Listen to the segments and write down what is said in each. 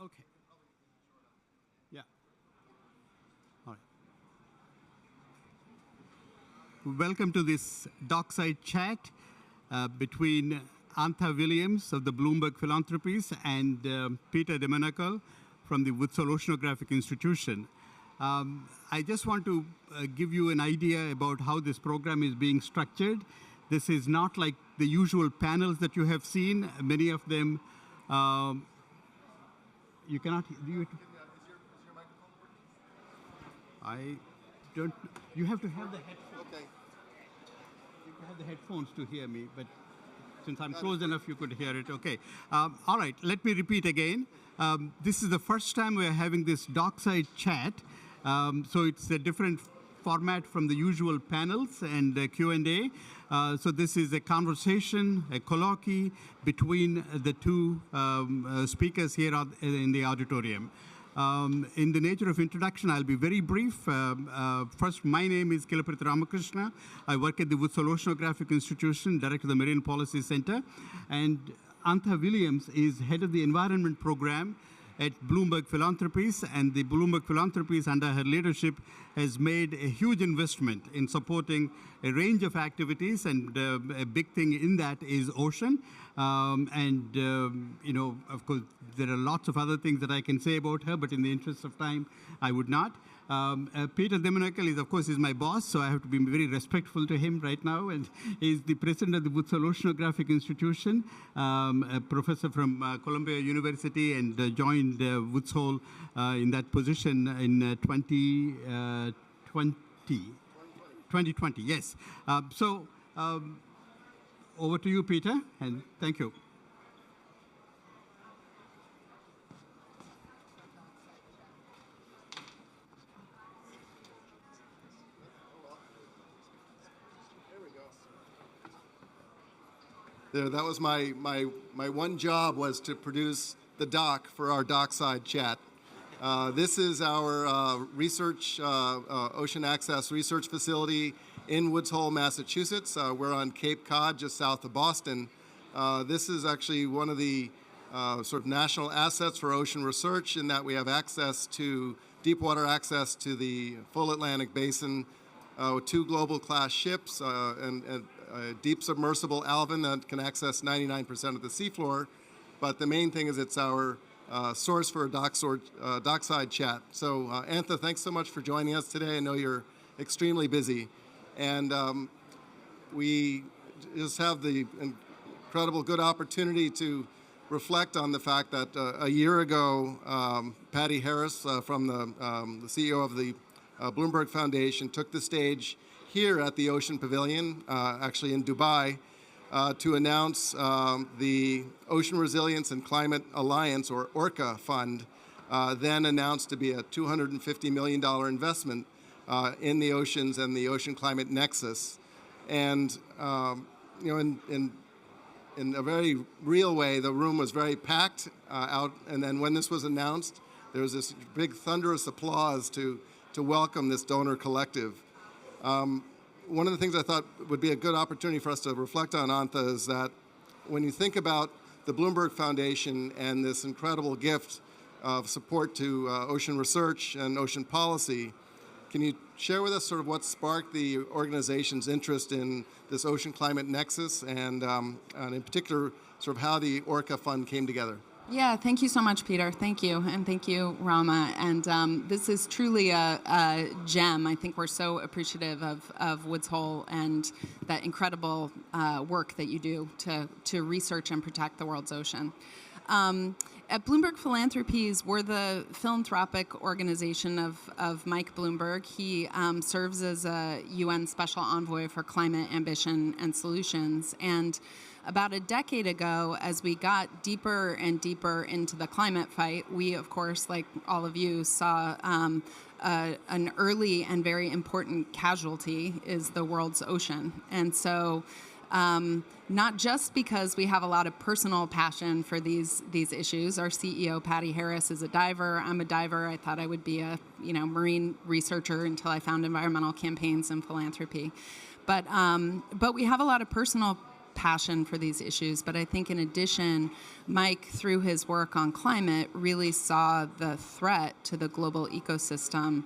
Okay. Yeah. All right. Welcome to this Dockside Chat between Antha Williams of the Bloomberg Philanthropies and Peter Menocal from the WHOI Oceanographic Institution. I just want to give you an idea about how this program is being structured. This is not like the usual panels that you have seen. Many of them, you cannot, is your microphone working? I don't, you have to have the headphones. Okay. You have the headphones to hear me, but since I'm close enough, you could hear it. Okay. All right, let me repeat again. This is the first time we're having this Dockside Chat. So it's a different format from the usual panels and Q&A. So this is a conversation, a colloquy between the two speakers here in the auditorium. In the nature of introduction, I'll be very brief. First, my name is Kilapriti Ramakrishna. I work at the WHOI Oceanographic Institution, Director of the Marine Policy Center. And Antha Williams is head of the environment program at Bloomberg Philanthropies, and the Bloomberg Philanthropies, under her leadership, has made a huge investment in supporting a range of activities, and a big thing in that is ocean. You know, of course, there are lots of other things that I can say about her, but in the interest of time, I would not. Peter Menocal is, of course, is my boss, so I have to be very respectful to him right now. And he's the president of the WHOI Oceanographic Institution, a professor from Columbia University, and joined WHOI in that position in 2020. Yes. Over to you, Peter, and thank you. There, that was my one job, was to produce the doc for our Dockside Chat. This is our research, ocean access research facility in Woods Hole, Massachusetts. We're on Cape Cod, just south of Boston. This is actually one of the sort of national assets for ocean research, in that we have access to deep water access to the full Atlantic basin with 2 global class ships and a deep submersible Alvin that can access 99% of the seafloor. But the main thing is it's our source for a Dockside Chat. So Antha, thanks so much for joining us today. I know you're extremely busy. And we just have the incredible good opportunity to reflect on the fact that a year ago, Patty Harris from the CEO of the Bloomberg Foundation took the stage here at the Ocean Pavilion, actually in Dubai, to announce the Ocean Resilience and Climate Alliance, or ORCA fund, then announced to be a $250 million investment in the oceans and the Ocean Climate Nexus. And you know, in a very real way, the room was very packed out. And then when this was announced, there was this big thunderous applause to welcome this donor collective. One of the things I thought would be a good opportunity for us to reflect on, Antha, is that when you think about the Bloomberg Foundation and this incredible gift of support to ocean research and ocean policy, can you share with us sort of what sparked the organization's interest in this Ocean Climate Nexus, and in particular, sort of how the ORCA fund came together? Yeah, thank you so much, Peter. Thank you, and thank you, Rama. And this is truly a gem. I think we're so appreciative of Woods Hole and that incredible work that you do to research and protect the world's ocean. At Bloomberg Philanthropies, we're the philanthropic organization of Mike Bloomberg. He serves as a UN Special Envoy for Climate Ambition and Solutions. And about a decade ago, as we got deeper and deeper into the climate fight, we, of course, like all of you, saw an early and very important casualty is the world's ocean. And so not just because we have a lot of personal passion for these issues. Our CEO, Patty Harris, is a diver. I'm a diver. I thought I would be a marine researcher until I found environmental campaigns and philanthropy. But we have a lot of personal passion for these issues. But I think in addition, Mike, through his work on climate, really saw the threat to the global ecosystem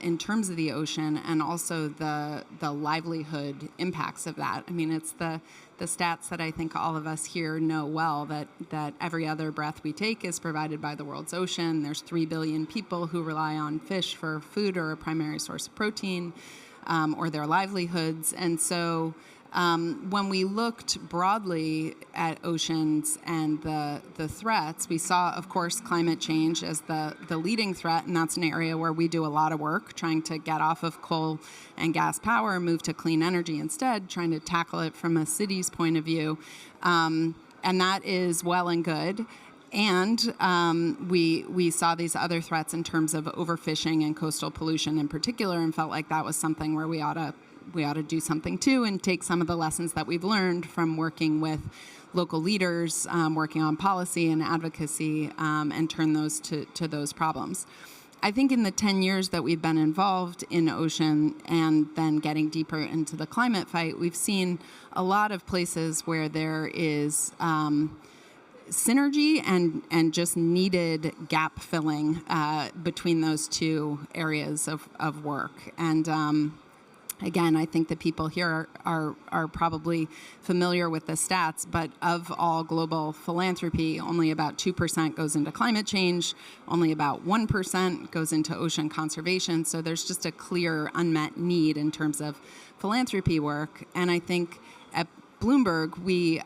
in terms of the ocean, and also the livelihood impacts of that. I mean, it's the stats that I think all of us here know well, that every other breath we take is provided by the world's ocean. There's 3 billion people who rely on fish for food or a primary source of protein, or their livelihoods. And so when we looked broadly at oceans and the threats, we saw, of course, climate change as the leading threat, and that's an area where we do a lot of work, trying to get off of coal and gas power, move to clean energy instead, trying to tackle it from a city's point of view. And that is well and good. And we saw these other threats in terms of overfishing and coastal pollution in particular, and felt like that was something where we ought to do something too, and take some of the lessons that we've learned from working with local leaders, working on policy and advocacy, and turn those to those problems. I think in the 10 years that we've been involved in ocean and then getting deeper into the climate fight, we've seen a lot of places where there is synergy and just needed gap filling between those two areas of work. And again, I think the people here are probably familiar with the stats, but of all global philanthropy, only about 2% goes into climate change, only about 1% goes into ocean conservation. So there's just a clear unmet need in terms of philanthropy work. And I think at Bloomberg, we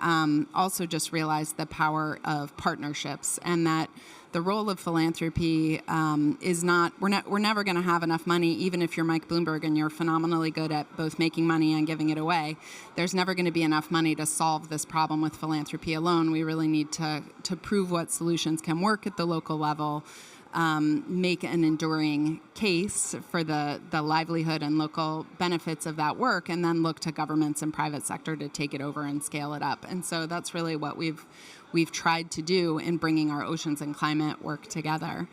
also just realized the power of partnerships, and that the role of philanthropy is not, we're never going to have enough money, even if you're Mike Bloomberg and you're phenomenally good at both making money and giving it away. There's never going to be enough money to solve this problem with philanthropy alone. We really need to prove what solutions can work at the local level, make an enduring case for the livelihood and local benefits of that work, and then look to governments and private sector to take it over and scale it up. And so that's really what we've tried to do in bringing our oceans and climate work together.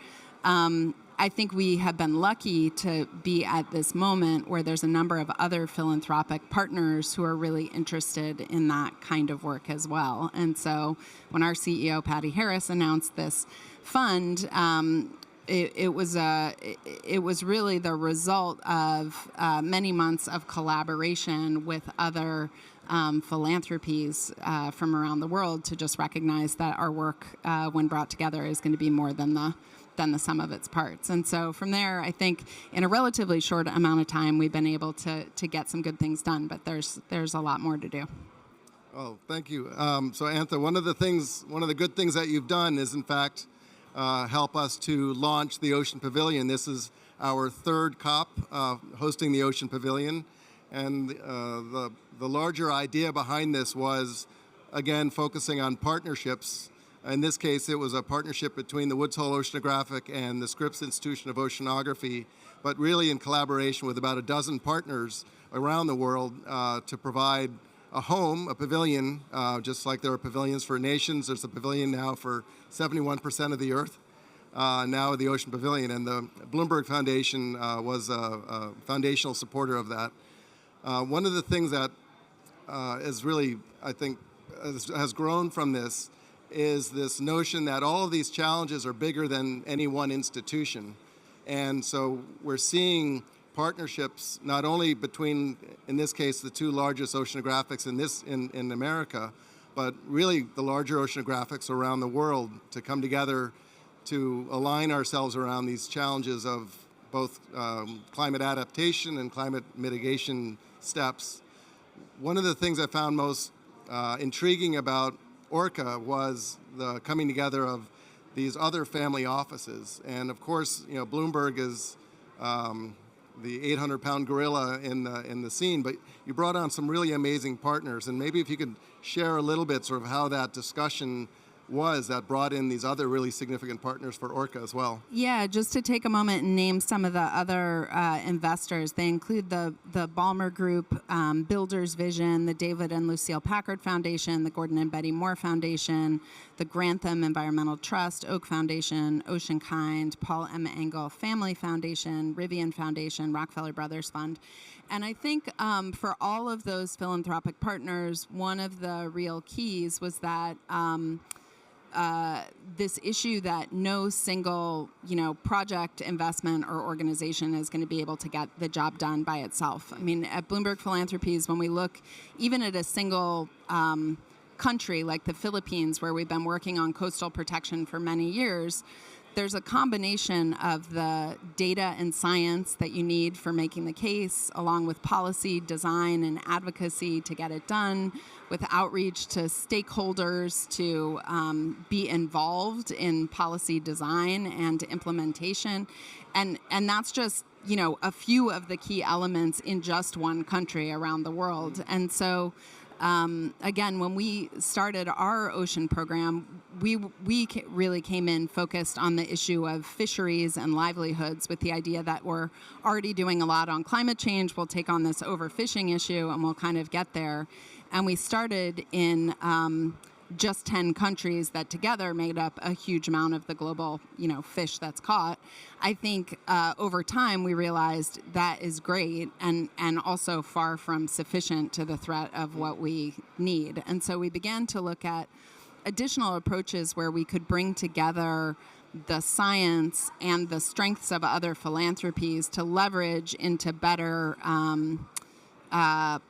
I think we have been lucky to be at this moment where there's a number of other philanthropic partners who are really interested in that kind of work as well. And so when our CEO, Patty Harris, announced this fund, it was really the result of many months of collaboration with other philanthropies from around the world to just recognize that our work, when brought together, is going to be more than the sum of its parts. And so from there, I think in a relatively short amount of time, we've been able to get some good things done, but there's a lot more to do. Oh, thank you. So Antha, one of the good things that you've done is, in fact, help us to launch the Ocean Pavilion. This is our third COP hosting the Ocean Pavilion. And the larger idea behind this was, again, focusing on partnerships. In this case, it was a partnership between the Woods Hole Oceanographic and the Scripps Institution of Oceanography, but really in collaboration with about a dozen partners around the world to provide a home, a pavilion, just like there are pavilions for nations. There's a pavilion now for 71% of the Earth, now the Ocean Pavilion. And the Bloomberg Foundation was a foundational supporter of that. One of the things that is really, I think, has grown from this is this notion that all of these challenges are bigger than any one institution. And so we're seeing partnerships not only between, in this case, the two largest oceanographics in America, but really the larger oceanographics around the world to come together to align ourselves around these challenges of both climate adaptation and climate mitigation steps. One of the things I found most intriguing about Orca was the coming together of these other family offices. And of course, Bloomberg is the 800-pound gorilla in the scene, but you brought on some really amazing partners. And maybe if you could share a little bit sort of how that discussion was that brought in these other really significant partners for Orca as well. Yeah, just to take a moment and name some of the other investors. They include the Ballmer Group, Builders Vision, the David and Lucille Packard Foundation, the Gordon and Betty Moore Foundation, the Grantham Environmental Trust, Oak Foundation, Ocean Kind, Paul M. Engel Family Foundation, Rivian Foundation, Rockefeller Brothers Fund. And I think for all of those philanthropic partners, one of the real keys was that this issue that no single, project, investment, or organization is going to be able to get the job done by itself. I mean, at Bloomberg Philanthropies, when we look even at a single country like the Philippines, where we've been working on coastal protection for many years, there's a combination of the data and science that you need for making the case, along with policy, design, and advocacy to get it done, with outreach to stakeholders to be involved in policy design and implementation. And that's just, a few of the key elements in just one country around the world. And so again, when we started our ocean program, we really came in focused on the issue of fisheries and livelihoods, with the idea that we're already doing a lot on climate change. We'll take on this overfishing issue and we'll kind of get there. And we started in just 10 countries that together made up a huge amount of the global, fish that's caught. I think over time we realized that is great and also far from sufficient to the threat of what we need. And so we began to look at additional approaches where we could bring together the science and the strengths of other philanthropies to leverage into better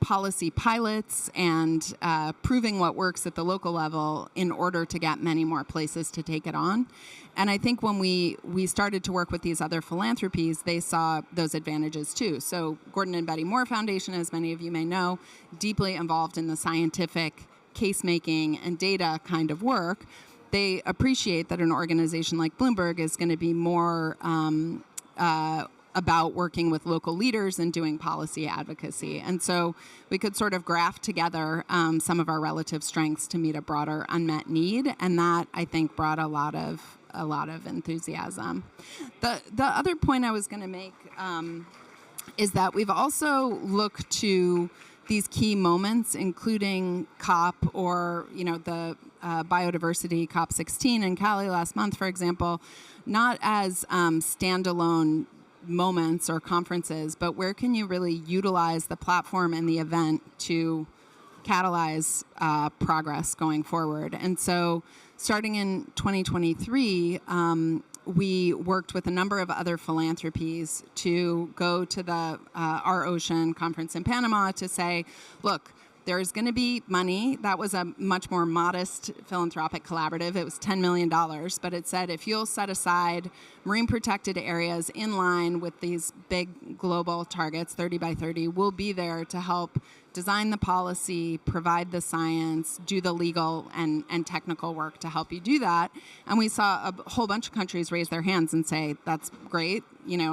policy pilots and proving what works at the local level in order to get many more places to take it on. And I think when we started to work with these other philanthropies, they saw those advantages too. So Gordon and Betty Moore Foundation, as many of you may know, deeply involved in the scientific case-making and data kind of work. They appreciate that an organization like Bloomberg is going to be more about working with local leaders and doing policy advocacy. And so we could sort of graft together some of our relative strengths to meet a broader unmet need, and that, I think, brought a lot of enthusiasm. The other point I was going to make is that we've also looked to these key moments, including COP or the biodiversity COP16 in Cali last month, for example, not as standalone moments or conferences, but where can you really utilize the platform and the event to catalyze progress going forward. And so starting in 2023, we worked with a number of other philanthropies to go to the Our Ocean conference in Panama to say, look, there's going to be money. That was a much more modest philanthropic collaborative. It was $10 million, but it said if you'll set aside marine protected areas in line with these big global targets, 30 by 30, we'll be there to help design the policy, provide the science, do the legal and technical work to help you do that. And we saw a whole bunch of countries raise their hands and say, that's great.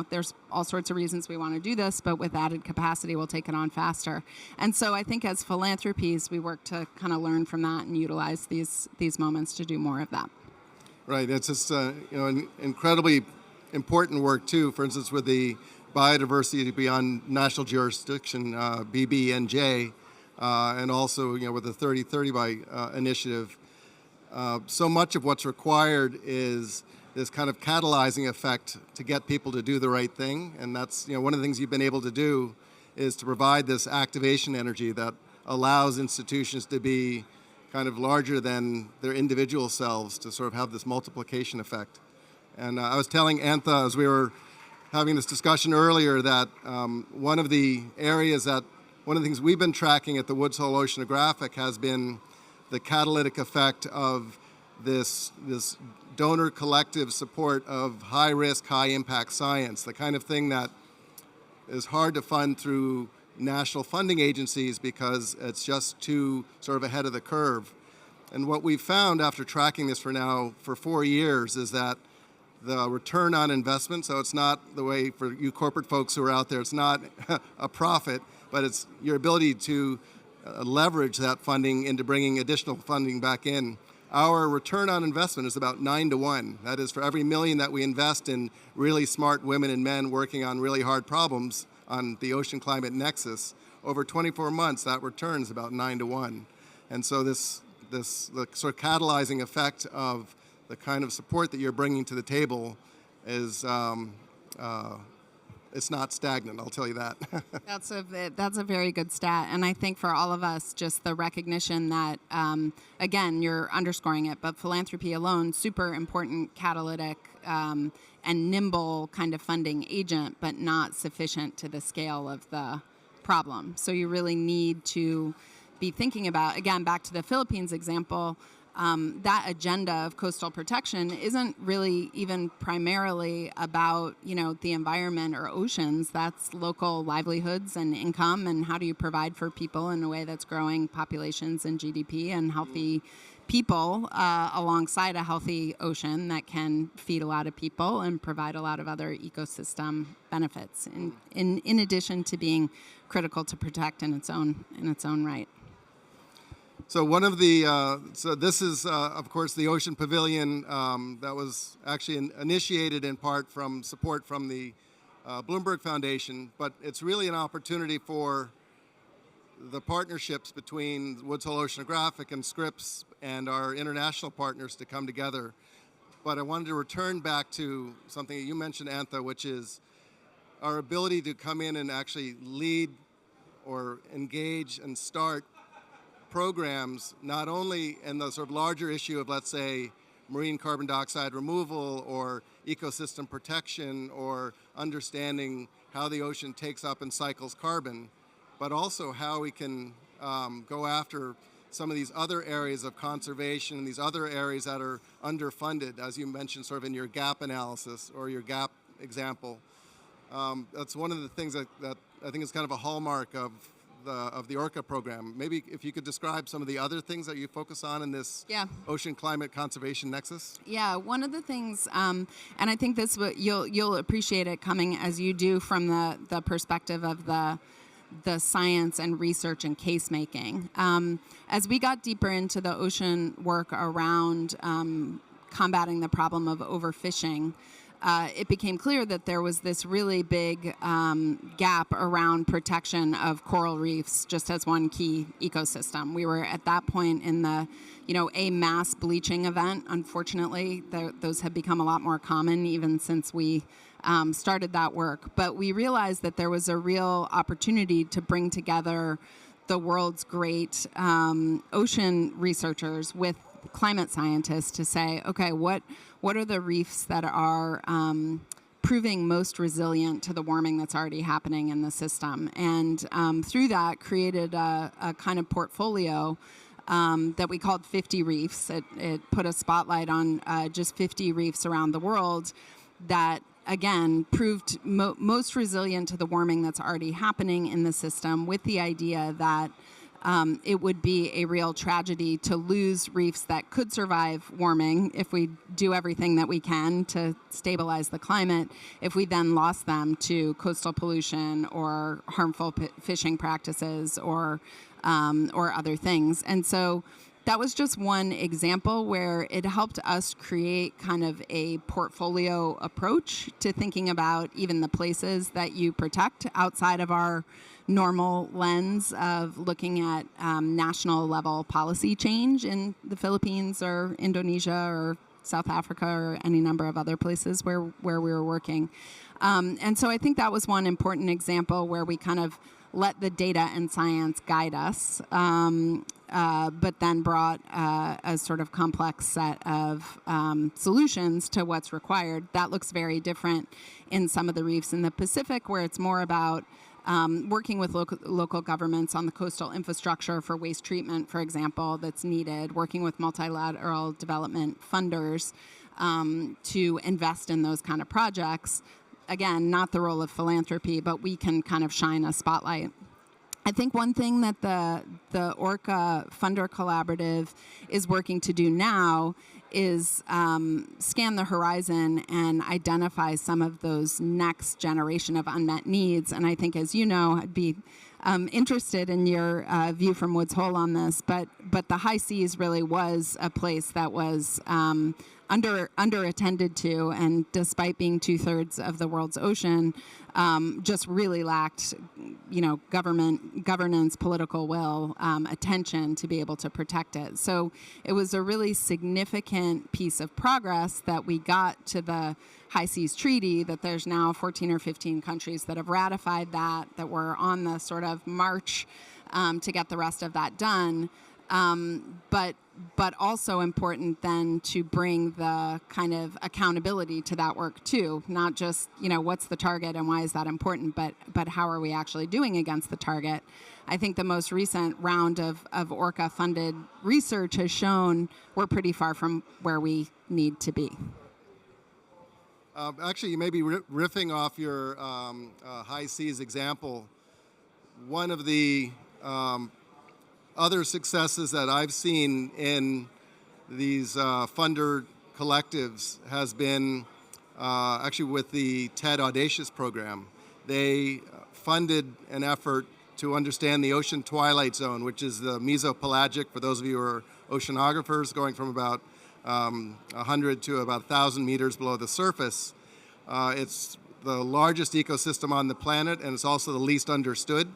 There's all sorts of reasons we want to do this, but with added capacity, we'll take it on faster. And so I think as philanthropies, we work to kind of learn from that and utilize these moments to do more of that. Right. It's just an incredibly important work, too, for instance, with the biodiversity beyond national jurisdiction, BBNJ, and also with the 30/30 by initiative. So much of what's required is this kind of catalyzing effect to get people to do the right thing, and that's one of the things you've been able to do is to provide this activation energy that allows institutions to be kind of larger than their individual selves, to sort of have this multiplication effect. And I was telling Antha as we were having this discussion earlier that one of the things we've been tracking at the Woods Hole Oceanographic has been the catalytic effect of this donor collective support of high risk, high impact science, the kind of thing that is hard to fund through national funding agencies because it's just too sort of ahead of the curve. And what we've found after tracking this for 4 years is that the return on investment, so it's not the way for you corporate folks who are out there, it's not a profit, but it's your ability to leverage that funding into bringing additional funding back in, our return on investment is about 9 to 1. That is, for every million that we invest in really smart women and men working on really hard problems on the ocean climate nexus, over 24 months, that return is about 9 to 1. And so the sort of catalyzing effect of the kind of support that you're bringing to the table is it's not stagnant, I'll tell you that. That's a very good stat. And I think for all of us, just the recognition that, again, you're underscoring it, but philanthropy alone, super important catalytic and nimble kind of funding agent, but not sufficient to the scale of the problem. So you really need to be thinking about, again, back to the Philippines example, that agenda of coastal protection isn't really even primarily about, the environment or oceans. That's local livelihoods and income, and how do you provide for people in a way that's growing populations and GDP and healthy people alongside a healthy ocean that can feed a lot of people and provide a lot of other ecosystem benefits, in addition to being critical to protect in its own right. So one of the, so this is, of course, the Ocean Pavilion that was actually initiated in part from support from the Bloomberg Foundation, but it's really an opportunity for the partnerships between Woods Hole Oceanographic and Scripps and our international partners to come together. But I wanted to return back to something that you mentioned, Antha, which is our ability to come in and actually lead or engage and start programs, not only in the sort of larger issue of, let's say, marine carbon dioxide removal or ecosystem protection or understanding how the ocean takes up and cycles carbon, but also how we can go after some of these other areas of conservation, these other areas that are underfunded, as you mentioned sort of in your gap analysis or your gap example. That's one of the things that I think is kind of a hallmark of the ORCA program. Maybe if you could describe some of the other things that you focus on in this ocean climate conservation nexus. Yeah, one of the things, and I think this you'll appreciate it coming as you do from the perspective of the science and research and case making. As we got deeper into the ocean work around combating the problem of overfishing, it became clear that there was this really big gap around protection of coral reefs just as one key ecosystem. We were at that point in a mass bleaching event. Unfortunately, those have become a lot more common even since we started that work. But we realized that there was a real opportunity to bring together the world's great ocean researchers with climate scientists to say, okay, what are the reefs that are proving most resilient to the warming that's already happening in the system? And through that, created a kind of portfolio that we called 50 Reefs. It put a spotlight on just 50 reefs around the world that, again, proved most resilient to the warming that's already happening in the system, with the idea that it would be a real tragedy to lose reefs that could survive warming if we do everything that we can to stabilize the climate, if we then lost them to coastal pollution or harmful fishing practices or other things. And so that was just one example where it helped us create kind of a portfolio approach to thinking about even the places that you protect outside of our normal lens of looking at national level policy change in the Philippines or Indonesia or South Africa or any number of other places where we were working. And so I think that was one important example where we kind of let the data and science guide us, but then brought a sort of complex set of solutions to what's required. That looks very different in some of the reefs in the Pacific, where it's more about working with local governments on the coastal infrastructure for waste treatment, for example, that's needed, working with multilateral development funders to invest in those kind of projects. Again, not the role of philanthropy, but we can kind of shine a spotlight. I think one thing that the Orca Funder Collaborative is working to do now is scan the horizon and identify some of those next generation of unmet needs. And I think, as you know, I'd be interested in your view from Woods Hole on this, but the high seas really was a place that was under attended to, and despite being 2/3 of the world's ocean, just really lacked, governance, political will, attention to be able to protect it. So it was a really significant piece of progress that we got to the High Seas Treaty, that there's now 14 or 15 countries that have ratified that we're on the sort of march to get the rest of that done. But also important then to bring the kind of accountability to that work too, not just, what's the target and why is that important, but how are we actually doing against the target. I think the most recent round of Orca funded research has shown we're pretty far from where we need to be. Actually, you may be riffing off your high seas example. One of the other successes that I've seen in these funder collectives has been actually with the TED Audacious program. They funded an effort to understand the ocean twilight zone, which is the mesopelagic, for those of you who are oceanographers, going from about 100 to about 1,000 meters below the surface. It's the largest ecosystem on the planet, and it's also the least understood.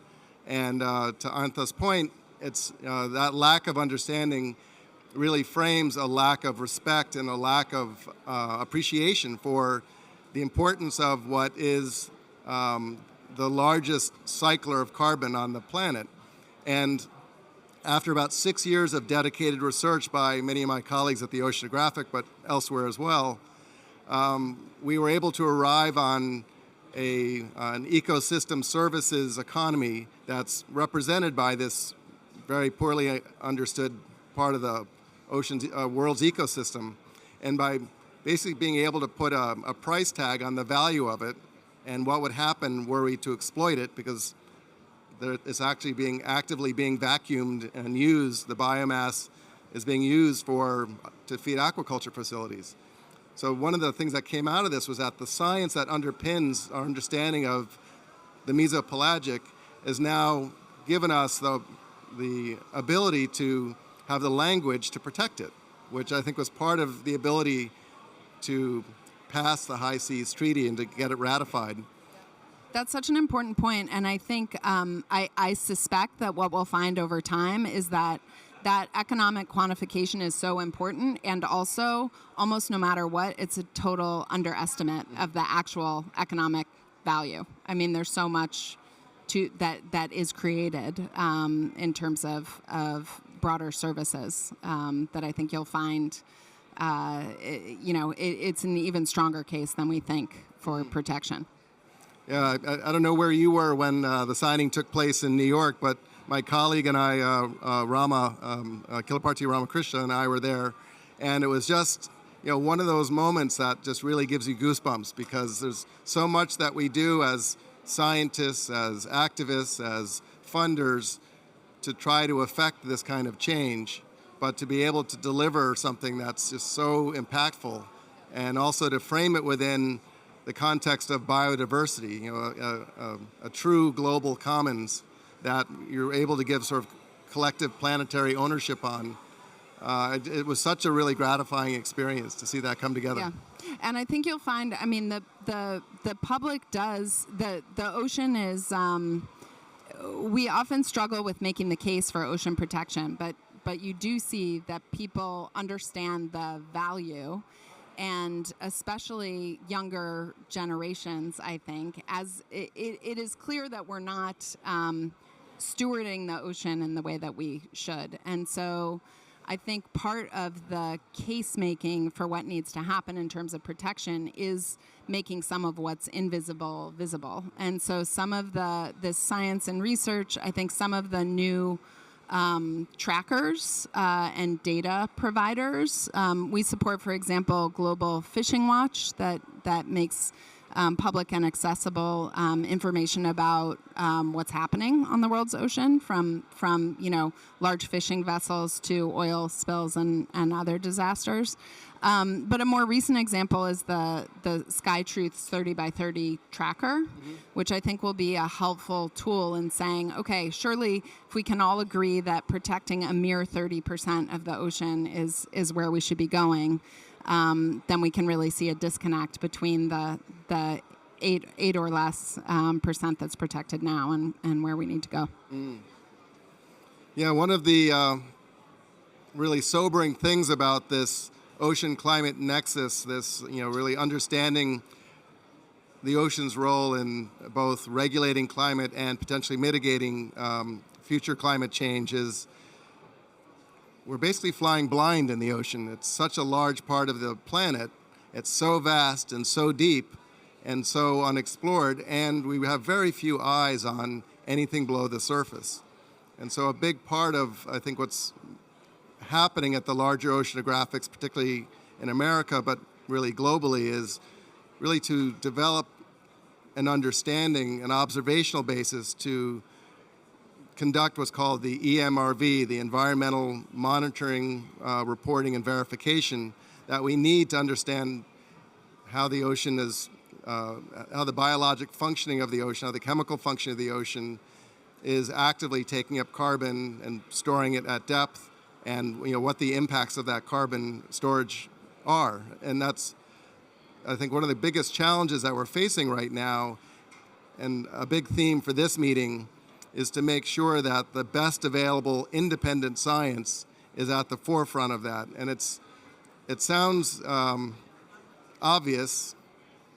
And to Antha's point, it's that lack of understanding really frames a lack of respect and a lack of appreciation for the importance of what is the largest cycler of carbon on the planet. And after about 6 years of dedicated research by many of my colleagues at the Oceanographic, but elsewhere as well, we were able to arrive on an ecosystem services economy that's represented by this very poorly understood part of the ocean's world's ecosystem. And by basically being able to put a price tag on the value of it and what would happen were we to exploit it, because it's actually actively being vacuumed and used. The biomass is being used to feed aquaculture facilities. So one of the things that came out of this was that the science that underpins our understanding of the mesopelagic has now given us the ability to have the language to protect it, which I think was part of the ability to pass the High Seas Treaty and to get it ratified. That's such an important point, and I think I suspect that what we'll find over time is that economic quantification is so important, and also, almost no matter what, it's a total underestimate of the actual economic value. I mean, there's so much that is created in terms of broader services that I think you'll find, it's an even stronger case than we think for protection. Yeah, I don't know where you were when the signing took place in New York, but my colleague and I, Kilaparti Ramakrishna and I were there, and it was just one of those moments that just really gives you goosebumps, because there's so much that we do as scientists, as activists, as funders to try to affect this kind of change, but to be able to deliver something that's just so impactful, and also to frame it within the context of biodiversity, a true global commons that you're able to give sort of collective planetary ownership on. It was such a really gratifying experience to see that come together. Yeah, and I think you'll find, I mean, the public does, the ocean is, we often struggle with making the case for ocean protection, but you do see that people understand the value, and especially younger generations, I think, as it is clear that we're not stewarding the ocean in the way that we should. And so I think part of the case making for what needs to happen in terms of protection is making some of what's invisible visible. And so some of this science and research, I think some of the new trackers and data providers. We support, for example, Global Fishing Watch that makes public and accessible information about what's happening on the world's ocean, from large fishing vessels to oil spills and other disasters. But a more recent example is the Sky Truth's 30 by 30 tracker, which I think will be a helpful tool in saying, okay, surely if we can all agree that protecting a mere 30% of the ocean is where we should be going, then we can really see a disconnect between the 8 or less percent that's protected now and where we need to go. Yeah, one of the really sobering things about this ocean climate nexus, this really understanding the ocean's role in both regulating climate and potentially mitigating future climate change, is we're basically flying blind in the ocean. It's such a large part of the planet. It's so vast and so deep and so unexplored, and we have very few eyes on anything below the surface. And so a big part of, I think, what's happening at the larger oceanographics, particularly in America, but really globally, is really to develop an understanding, an observational basis to conduct what's called the EMRV, the Environmental Monitoring, Reporting, and Verification, that we need to understand how the ocean is, how the biologic functioning of the ocean, how the chemical function of the ocean is actively taking up carbon and storing it at depth, and what the impacts of that carbon storage are. And that's, I think, one of the biggest challenges that we're facing right now, and a big theme for this meeting is to make sure that the best available independent science is at the forefront of that. And it sounds obvious,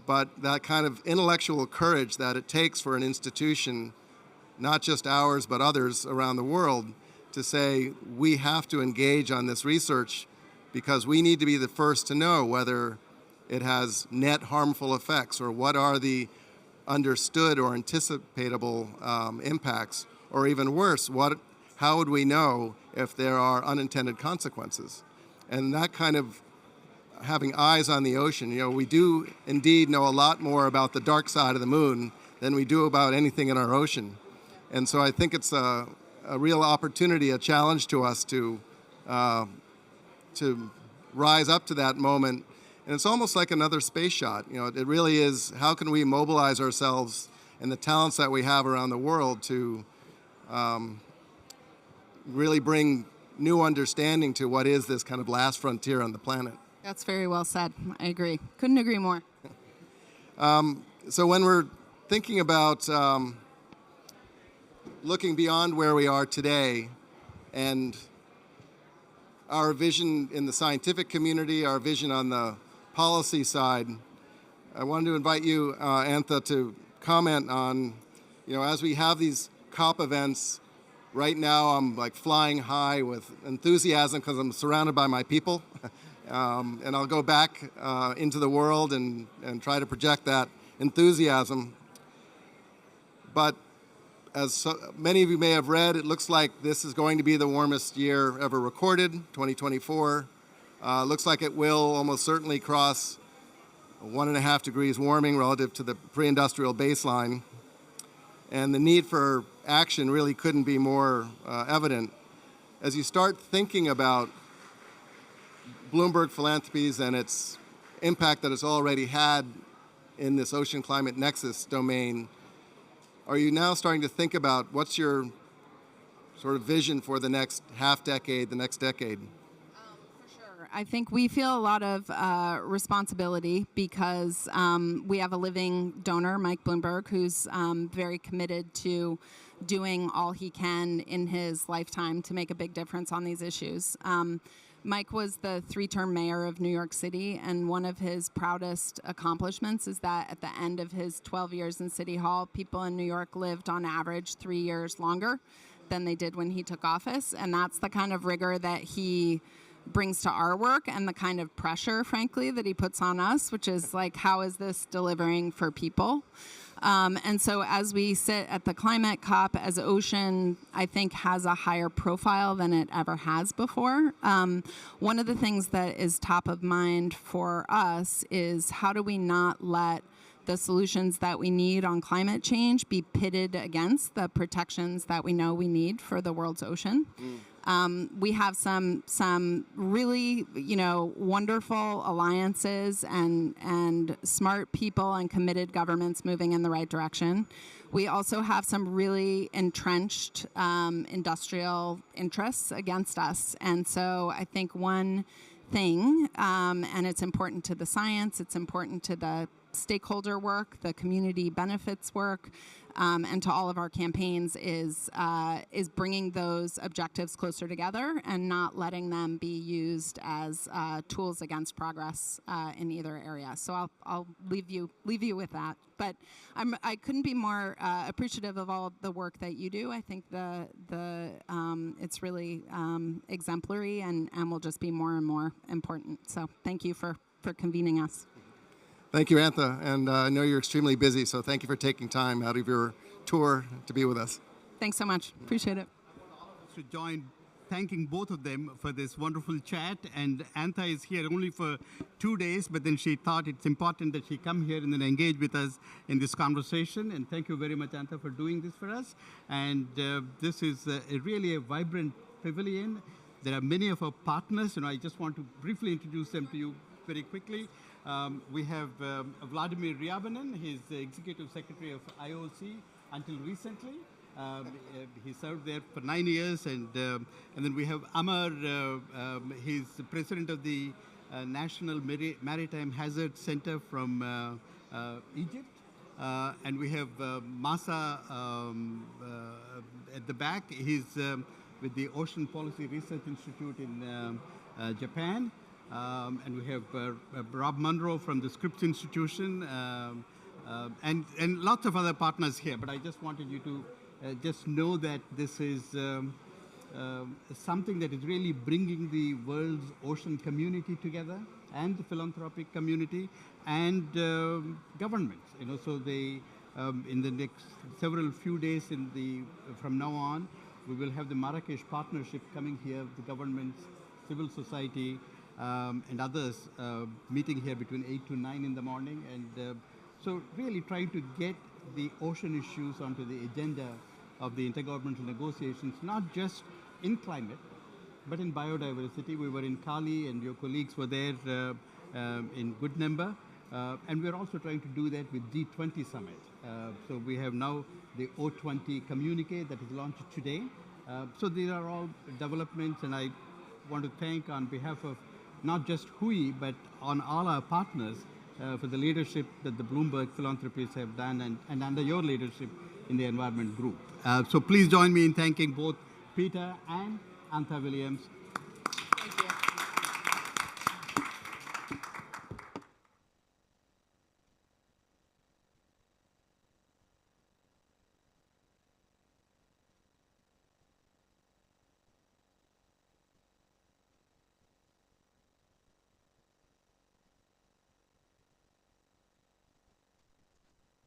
but that kind of intellectual courage that it takes for an institution, not just ours but others around the world, to say we have to engage on this research because we need to be the first to know whether it has net harmful effects, or what are the understood or anticipatable impacts, or even worse, how would we know if there are unintended consequences? And that kind of having eyes on the ocean, we do indeed know a lot more about the dark side of the moon than we do about anything in our ocean. And so I think it's a real opportunity, a challenge to us to rise up to that moment. And it's almost like another space shot. It really is, how can we mobilize ourselves and the talents that we have around the world to really bring new understanding to what is this kind of last frontier on the planet. That's very well said. I agree. Couldn't agree more. So when we're thinking about looking beyond where we are today and our vision in the scientific community, our vision on the policy side, I wanted to invite you, Antha, to comment on, as we have these COP events, right now I'm like flying high with enthusiasm because I'm surrounded by my people. And I'll go back into the world and try to project that enthusiasm. But as many of you may have read, it looks like this is going to be the warmest year ever recorded, 2024. Looks like it will almost certainly cross 1.5 degrees warming relative to the pre-industrial baseline. And the need for action really couldn't be more evident. As you start thinking about Bloomberg Philanthropies and its impact that it's already had in this ocean climate nexus domain, are you now starting to think about what's your sort of vision for the next half decade, the next decade? For sure. I think we feel a lot of responsibility because we have a living donor, Mike Bloomberg, who's very committed to doing all he can in his lifetime to make a big difference on these issues. Mike was the 3-term mayor of New York City, and one of his proudest accomplishments is that at the end of his 12 years in City Hall, people in New York lived on average 3 years longer than they did when he took office. And that's the kind of rigor that he brings to our work and the kind of pressure, frankly, that he puts on us, which is like, how is this delivering for people? And so as we sit at the climate COP, as ocean, I think, has a higher profile than it ever has before. One of the things that is top of mind for us is how do we not let the solutions that we need on climate change be pitted against the protections that we know we need for the world's ocean. We have some really, wonderful alliances and smart people and committed governments moving in the right direction. We also have some really entrenched industrial interests against us. And so I think one thing, and it's important to the science, it's important to the stakeholder work, the community benefits work, and to all of our campaigns is bringing those objectives closer together and not letting them be used as tools against progress in either area. So I'll leave you with that. But I couldn't be more appreciative of all of the work that you do. I think it's really exemplary and will just be more and more important. So thank you for convening us. Thank you, Antha. And I know you're extremely busy, so thank you for taking time out of your tour to be with us. Thanks so much. Appreciate it. To join thanking both of them for this wonderful chat. And Antha is here only for 2 days, but then she thought it's important that she come here and then engage with us in this conversation. And thank you very much, Antha, for doing this for us. And this is really a vibrant pavilion. There are many of our partners, and I just want to briefly introduce them to you very quickly. We have Vladimir Ryabinin. He's the Executive Secretary of IOC until recently. He served there for 9 years. And then we have Amar. He's the President of the National Maritime Hazard Center from Egypt. And we have Masa at the back. He's with the Ocean Policy Research Institute in Japan. And we have Rob Munro from the Scripps Institution, and lots of other partners here. But I just wanted you to just know that this is something that is really bringing the world's ocean community together, and the philanthropic community, and governments. So they, in the next few days from now on, we will have the Marrakesh Partnership coming here, the governments, civil society, and others meeting here between 8 to 9 in the morning. And so really trying to get the ocean issues onto the agenda of the intergovernmental negotiations, not just in climate, but in biodiversity. We were in Cali, and your colleagues were there in good number. And we're also trying to do that with G20 Summit. So we have now the O20 communique that is launched today. So these are all developments, and I want to thank on behalf of not just WHOI, but on all our partners for the leadership that the Bloomberg Philanthropies have done, and under your leadership in the Environment Group. So please join me in thanking both Peter and Antha Williams